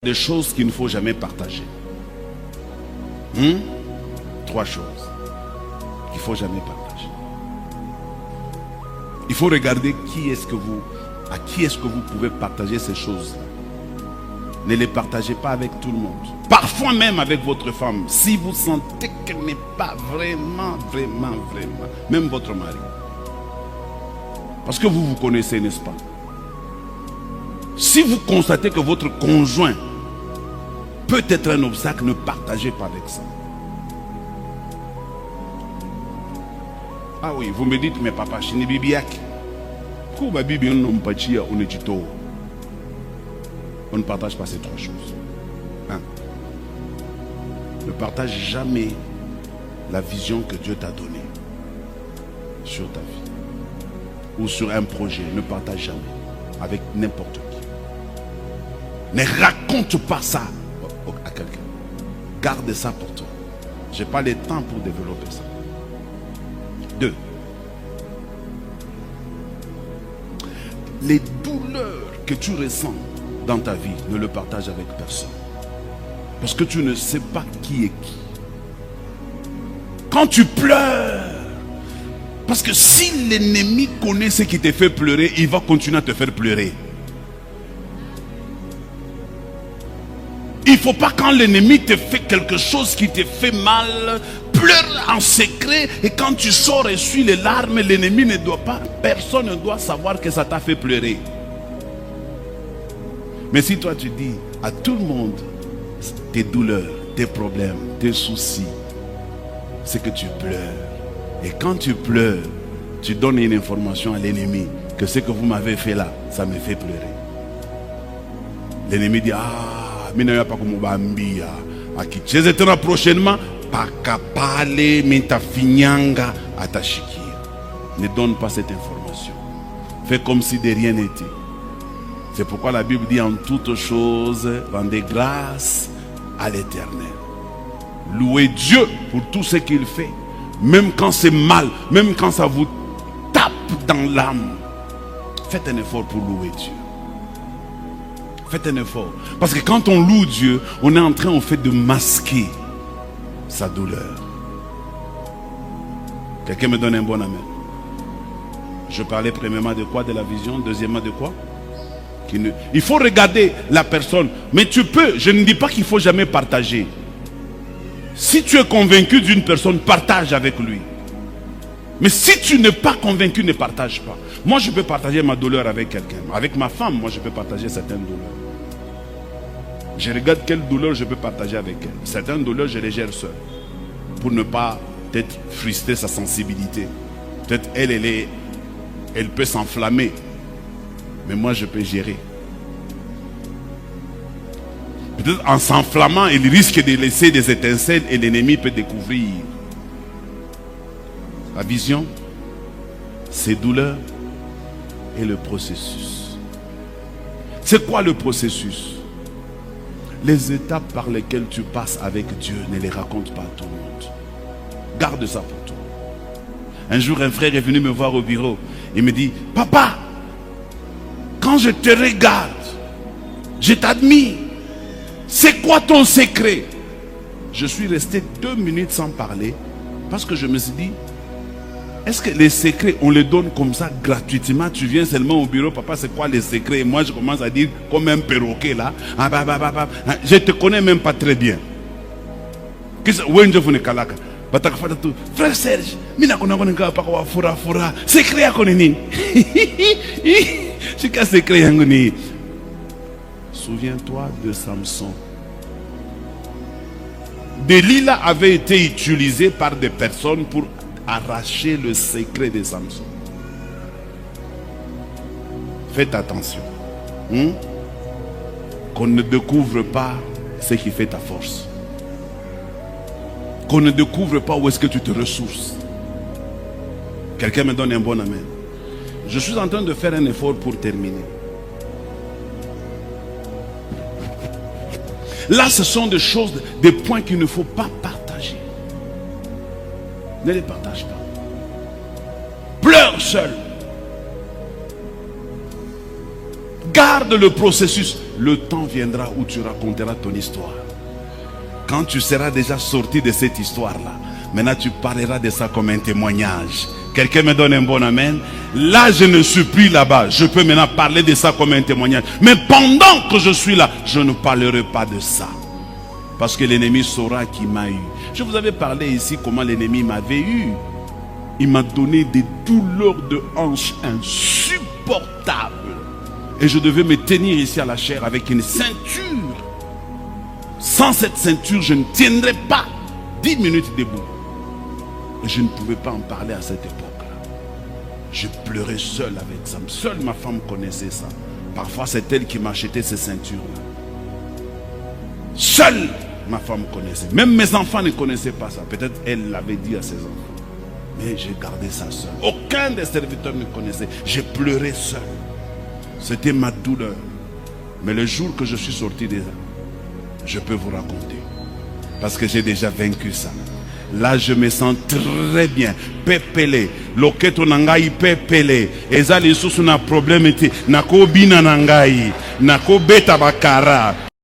Des choses qu'il ne faut jamais partager. Trois choses qu'il ne faut jamais partager. Il faut regarder à qui est-ce que vous pouvez partager ces choses-là. Ne les partagez pas avec tout le monde. Parfois même avec votre femme, si vous sentez qu'elle n'est pas vraiment, même votre mari. Parce que vous vous connaissez, n'est-ce pas? Si vous constatez que votre conjoint peut être un obstacle, ne partagez pas avec ça. Ah oui, vous me dites, mais papa, je ne bibiak. On ne partage pas ces trois choses. Ne partage jamais la vision que Dieu t'a donnée sur ta vie ou sur un projet. Ne partage jamais avec n'importe qui. Ne raconte pas ça à quelqu'un. Garde ça pour toi. Je n'ai pas le temps pour développer ça. 2. Les douleurs que tu ressens dans ta vie, ne le partage avec personne. Parce que tu ne sais pas qui est qui. Quand tu pleures, parce que si l'ennemi connaît ce qui te fait pleurer, il va continuer à te faire pleurer. Il ne faut pas, quand l'ennemi te fait quelque chose qui te fait mal, pleure en secret, et quand tu sors et suis les larmes, l'ennemi ne doit pas, personne ne doit savoir que ça t'a fait pleurer. Mais si toi tu dis à tout le monde tes douleurs, tes problèmes, tes soucis, c'est que tu pleures. Et quand tu pleures, tu donnes une information à l'ennemi que ce que vous m'avez fait là, ça me fait pleurer. L'ennemi dit, mina pas comme bambia aki chezetera prochainement pakapale mitafinyanga atashikia. Ne donne pas cette information. Fais comme si de rien n'était. C'est pourquoi la Bible dit en toutes choses rendez grâce à l'Éternel. Louez Dieu pour tout ce qu'il fait, même quand c'est mal, même quand ça vous tape dans l'âme. Faites un effort pour louer Dieu. Faites un effort. Parce que quand on loue Dieu, on est en train en fait de masquer sa douleur. Quelqu'un me donne un bon amen. Je parlais premièrement de quoi? De la vision. Deuxièmement de quoi? Il faut regarder la personne. Mais tu peux, je ne dis pas qu'il ne faut jamais partager. Si tu es convaincu d'une personne, partage avec lui. Mais si tu n'es pas convaincu, ne partage pas. Moi, je peux partager ma douleur avec quelqu'un. Avec ma femme, moi, je peux partager certaines douleurs. Je regarde quelle douleur je peux partager avec elle. Certaines douleurs, je les gère seul. Pour ne pas peut-être frustrer sa sensibilité. Peut-être elle peut s'enflammer. Mais moi, je peux gérer. Peut-être en s'enflammant, il risque de laisser des étincelles et l'ennemi peut découvrir. La vision, ces douleurs et le processus. C'est quoi le processus? Les étapes par lesquelles tu passes avec Dieu, ne les raconte pas à tout le monde. Garde ça pour toi. Un jour, un frère est venu me voir au bureau. Il me dit, papa, quand je te regarde, je t'admire. C'est quoi ton secret? Je suis resté 2 minutes sans parler parce que je me suis dit, est-ce que les secrets, on les donne comme ça gratuitement? Tu viens seulement au bureau, papa, c'est quoi les secrets? Et moi, je commence à dire comme un perroquet là. Je te connais même pas très bien. Frère Serge, secret à connaître. Souviens-toi de Samson. Delilah avait été utilisée par des personnes pour arracher le secret de Samson. Faites attention. Qu'on ne découvre pas ce qui fait ta force. Qu'on ne découvre pas où est-ce que tu te ressources. Quelqu'un me donne un bon amen. Je suis en train de faire un effort pour terminer. Là, ce sont des choses, des points qu'il ne faut pas partager. Ne les partage pas. Pleure seul. Garde le processus. le temps viendra où tu raconteras ton histoire. Quand tu seras déjà sorti de cette histoire-là, maintenant tu parleras de ça comme un témoignage. Quelqu'un me donne un bon amen. Là, je ne suis plus là-bas. Je peux maintenant parler de ça comme un témoignage. Mais pendant que je suis là, je ne parlerai pas de ça. Parce que l'ennemi saura qu'il m'a eu. Je vous avais parlé ici comment l'ennemi m'avait eu. Il m'a donné des douleurs de hanches insupportables. Et je devais me tenir ici à la chair avec une ceinture. Sans cette ceinture, je ne tiendrais pas 10 minutes debout. Et je ne pouvais pas en parler à cette époque-là. Je pleurais seul avec ça. Seule ma femme connaissait ça. Parfois, c'est elle qui m'achetait ces ceintures-là. Seule ma femme connaissait. Même mes enfants ne connaissaient pas ça. Peut-être elle l'avait dit à ses enfants. Mais j'ai gardé ça seul. Aucun des serviteurs ne connaissait. J'ai pleuré seul. C'était ma douleur. Mais le jour que je suis sorti de là, je peux vous raconter. Parce que j'ai déjà vaincu ça. Là, je me sens très bien. Pepele. Loketo nangai pepele. Eza lisusu na problème ete. Nako bina nangai. Nako beta bakara.